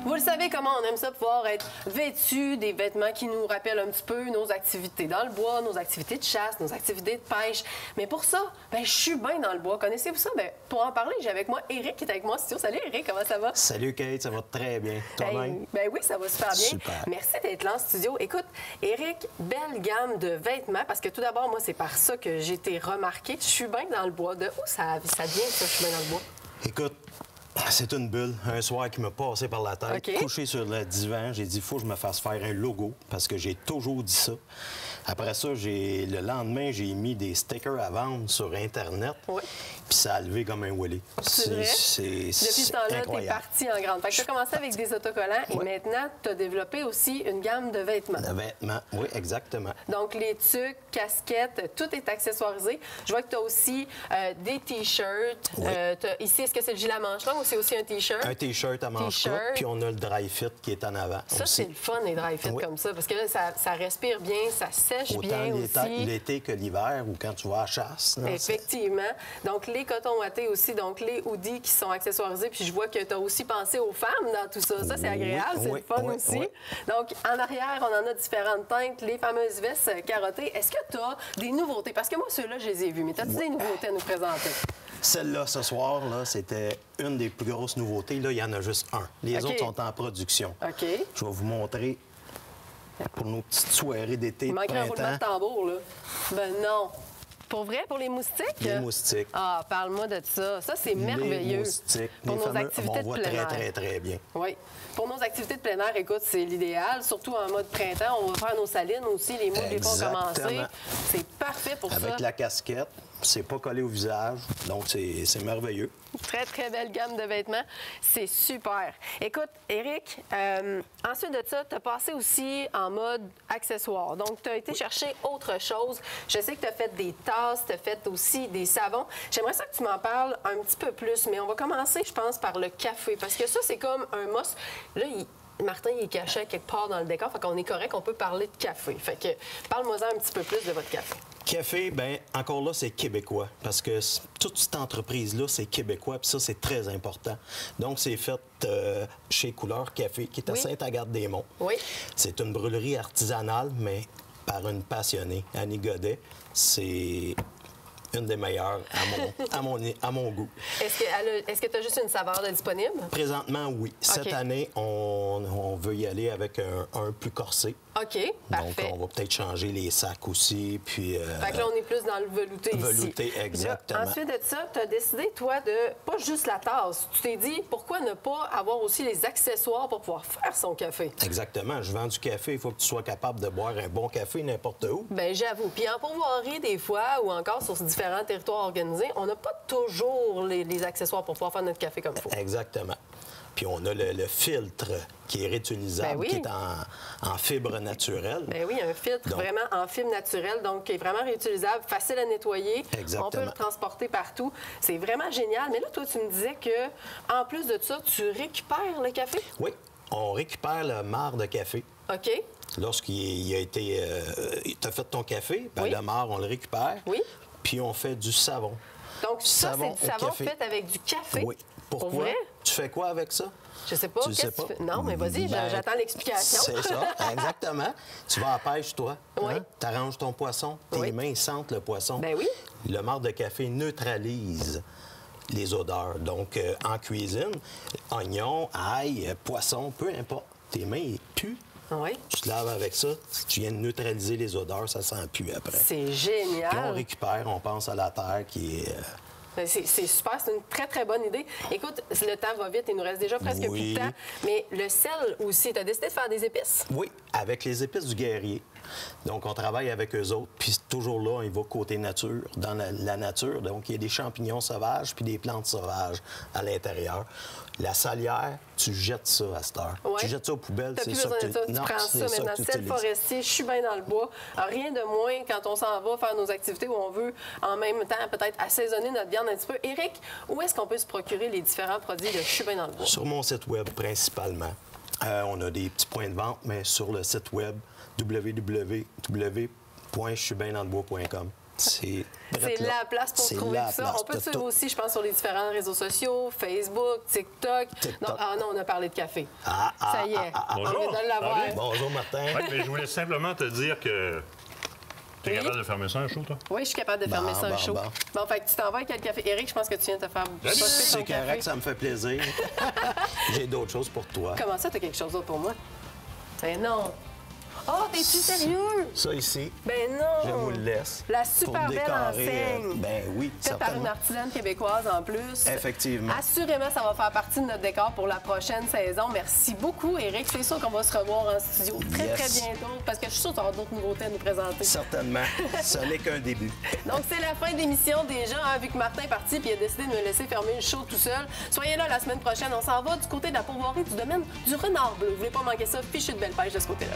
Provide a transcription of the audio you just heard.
Vous le savez comment on aime ça, pouvoir être vêtu des vêtements qui nous rappellent un petit peu nos activités dans le bois, nos activités de chasse, nos activités de pêche. Mais pour ça, je suis bien dans le bois. Connaissez-vous ça? Pour en parler, j'ai avec moi Éric qui est avec moi en studio. Salut Éric, comment ça va? Salut Kate, ça va très bien. Toi-même? Oui, ça va super bien. Super. Merci d'être là en studio. Écoute, Éric, belle gamme de vêtements, parce que tout d'abord, moi, c'est par ça que j'ai été remarquée. Je suis bien dans le bois. De où ça vient, ça, je suis bien dans le bois? Écoute, c'est une bulle. Un soir qui m'a passé par la tête, OK. Couché sur le divan, j'ai dit, il faut que je me fasse faire un logo, parce que j'ai toujours dit ça. Après ça, le lendemain, j'ai mis des stickers à vendre sur Internet, Oui. puis ça a levé comme un Willy. C'est vrai? Depuis ce temps-là, tu es parti en grande. Fait que tu as commencé avec des autocollants et maintenant, tu as développé aussi une gamme de vêtements. De vêtements, oui, exactement. Donc, les tuques, casquettes, tout est accessoirisé. Je vois que tu as aussi des T-shirts. Oui. Ici, est-ce que c'est le gilet à manches longues ou c'est aussi un T-shirt? Un T-shirt à manches courtes, puis on a le dry fit qui est en avant. Ça, aussi. c'est le fun, les dry fit Oui. comme ça, parce que là, ça respire bien, ça sèche Autant bien aussi. l'été que l'hiver ou quand tu vas à la chasse. Non, Effectivement. Donc, les cotons ouatés aussi, donc les hoodies qui sont accessoirisés. Puis je vois que tu as aussi pensé aux femmes dans tout ça. Ça, c'est agréable, c'est le fun aussi. Oui. Donc, en arrière, on en a différentes teintes, les fameuses vestes carottées. Est-ce que tu as des nouveautés? Parce que moi, ceux-là, je les ai vus. Mais as-tu des nouveautés à nous présenter? Celle-là, ce soir, là, c'était une des plus grosses nouveautés. Là, il y en a juste un. Les OK. autres sont en production. OK. Je vais vous montrer pour nos petites soirées d'été Il de manquerait un roulement de printemps. tambour, là. Ben non. Pour vrai, pour les moustiques? Les moustiques. Ah, parle-moi de ça. Ça, c'est merveilleux. Les moustiques. Pour les nos fameux, activités on de voit plein très, air. très, très bien. Oui. Pour nos activités de plein air, écoute, c'est l'idéal. Surtout en mode printemps. On va faire nos salines aussi. Les moules, des fois, ont commencé. Exactement. C'est parfait pour ça. Avec la casquette, c'est pas collé au visage, donc c'est merveilleux. Très, très belle gamme de vêtements. C'est super. Écoute, Éric, ensuite de ça, tu as passé aussi en mode accessoire. Donc, tu as été chercher autre chose. Je sais que tu as fait des tasses, tu as fait aussi des savons. J'aimerais ça que tu m'en parles un petit peu plus, mais on va commencer, je pense, par le café. Parce que ça, c'est comme un must. Là, Martin, il est caché quelque part dans le décor, fait qu'on est correct, on peut parler de café. Fait que parle-moi-en un petit peu plus de votre café. Café, bien, encore là, c'est québécois. Parce que toute cette entreprise-là, c'est québécois. Puis ça, c'est très important. Donc, c'est fait chez Couleur Café, qui est à Oui. Sainte-Agathe-des-Monts. Oui. C'est une brûlerie artisanale, mais par une passionnée. Annie Godet, c'est une des meilleures à mon goût. Est-ce que tu as juste une saveur de disponible? Présentement, oui. Cette OK. année, on veut y aller avec un plus corsé. OK, parfait. Donc, on va peut-être changer les sacs aussi, puis... Fait que là, on est plus dans le velouté ici. Velouté, exactement. Là, ensuite de ça, tu as décidé, toi, de pas juste la tasse. Tu t'es dit, pourquoi ne pas avoir aussi les accessoires pour pouvoir faire son café? Exactement. Je vends du café. Il faut que tu sois capable de boire un bon café n'importe où. Bien, j'avoue. Puis en pourvoirie, des fois, ou encore sur différents territoires organisés, on n'a pas toujours les accessoires pour pouvoir faire notre café comme il faut. Exactement. Puis on a le filtre qui est réutilisable, Ben oui. qui est en fibre naturelle. Bien oui, un filtre Donc- vraiment en fibre naturelle, donc qui est vraiment réutilisable, facile à nettoyer. Exactement. On peut le transporter partout. C'est vraiment génial. Mais là, toi, tu me disais que en plus de ça, tu récupères le café? Oui, on récupère le marc de café. OK. Lorsqu'il a été... tu as fait ton café, ben Oui. le marc, on le récupère. Oui. Puis on fait du savon. Donc, ça, c'est Savon du au savon café. fait avec du café. Oui. Pour Pourquoi? vrai? Tu fais quoi avec ça? Je sais pas. Tu le sais Qu'est-ce que pas? tu fais? Non, mais vas-y, Ben, j'attends l'explication. C'est ça, exactement. Tu vas à la pêche, toi. Oui. Tu arranges ton poisson. Tes Oui. mains sentent le poisson. Ben oui. Le marc de café neutralise les odeurs. Donc, en cuisine, oignons, ail, poisson, peu importe. Tes mains, ils puent. Oui. Tu te laves avec ça, tu viens de neutraliser les odeurs, ça sent plus après. C'est Puis on génial. récupère, on pense à la terre qui est... Ben, c'est super, c'est une très, très bonne idée. Écoute, le temps va vite, il nous reste déjà presque plus Oui. de temps. Mais le sel aussi, tu as décidé de faire des épices? Oui, avec les épices du guerrier. Donc, on travaille avec eux autres. Puis toujours là, il va côté nature, dans la nature. Donc, il y a des champignons sauvages puis des plantes sauvages à l'intérieur. La salière, tu jettes ça à cette heure. Ouais. Tu jettes ça aux poubelles, T'as c'est plus ça besoin que de ça. Tu non, prends c'est ça ça maintenant. que tu Sel utilises. forestier, je suis bien dans le bois. Rien de moins quand on s'en va faire nos activités où on veut en même temps peut-être assaisonner notre viande un petit peu. Éric, où est-ce qu'on peut se procurer les différents produits de je suis bien dans le bois? Sur mon site web, principalement. On a des petits points de vente, mais sur le site web, www.jesuisbiendanslebois.com. C'est la place pour trouver tout ça. On peut te suivre aussi, je pense, sur les différents réseaux sociaux, Facebook, TikTok. Non, on a parlé de café. Ça y est, on vient de l'avoir. Bonjour, Martin. Ouais, mais je voulais simplement te dire que tu es capable de fermer ça un show, toi? Oui, je suis capable de fermer ça un show. Bon, fait que tu t'envoies avec le café. Éric, je pense que tu viens de te faire poster ton C'est café. correct, ça me fait plaisir. J'ai d'autres choses pour toi. Comment ça, t'as quelque chose d'autre pour moi? Ben non. Oh, t'es-tu sérieux? Ça ici, Ben non! je vous le laisse. La super pour belle décorer, enseigne. ben oui, Faite par une certainement. artisane québécoise en plus. Effectivement. Assurément, ça va faire partie de notre décor pour la prochaine saison. Merci beaucoup, Éric. C'est sûr qu'on va se revoir en studio très bientôt parce que je suis sûre que tu auras d'autres nouveautés à nous présenter. Certainement. Ce n'est qu'un début. Donc, c'est la fin d'émission déjà, hein, vu que Martin est parti et il a décidé de me laisser fermer le show tout seul. Soyez là la semaine prochaine. On s'en va du côté de la pourvoirie du domaine du renard bleu. Vous voulez pas manquer ça? Fichu de belle pêche de ce côté-là.